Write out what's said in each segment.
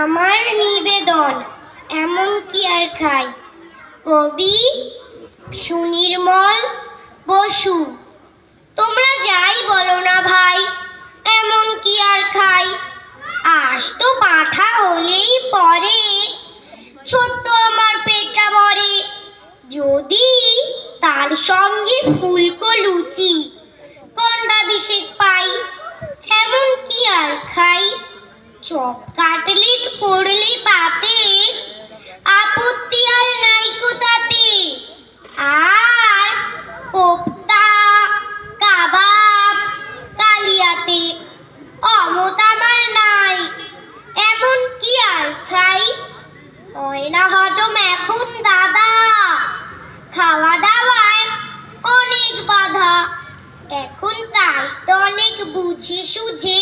আমার নিবেদন এমন কি আর খাই। কবি সুনির্মল বসু। তোমরা যাই বলো না ভাই, এমন কি আর খাই। আজ তো পাঁঠা হলেই পরে, ছোট্ট আমার পেটটা ভরে। যদি তার সঙ্গে ফুলকো লুচি কন্ডাভিষেক পাই, এমন কি আর খাই। চপ কাটলেট পড়লে পাতে, আপত্তি আর নাইকো তাতে। আর কোপ্তা কাবাব কালিয়াতে, অমত আমার নাই, এমন কি আর খাই। হয় না হজম এখন দাদা, খাওয়া দাওয়ায় অনেক বাধা। এখন তাই তো অনেক বুঝে সুঝে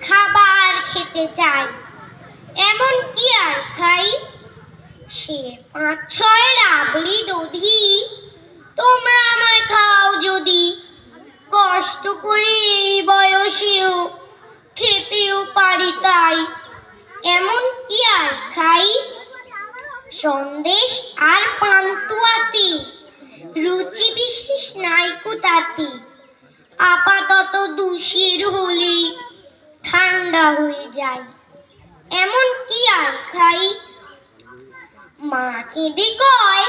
খাবার খেতে চাই, এমন কি আর খাই। সে ৫-৬ রাবড়ি দধি তোমরা আমায় খাও যদি, কষ্ট করে এই বয়সেও খেতেও পারি তাই, এমন কি আর খাই। সন্দেশ আর পান্তুয়াতে রুচি বিশেষ নাইকো তাতে। আপাতত ২ হলে ঠান্ডা হয়ে যায়, এমন কি আর খাই। মা কেঁদে কয়,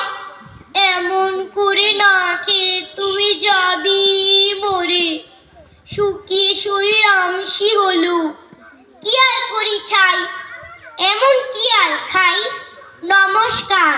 এমন করে না খেয়ে তুই যাবি মরে। শুকিয়ে শরীর আমসি হলো, কি আর করি ছাই, এমন কি আর খাই। নমস্কার।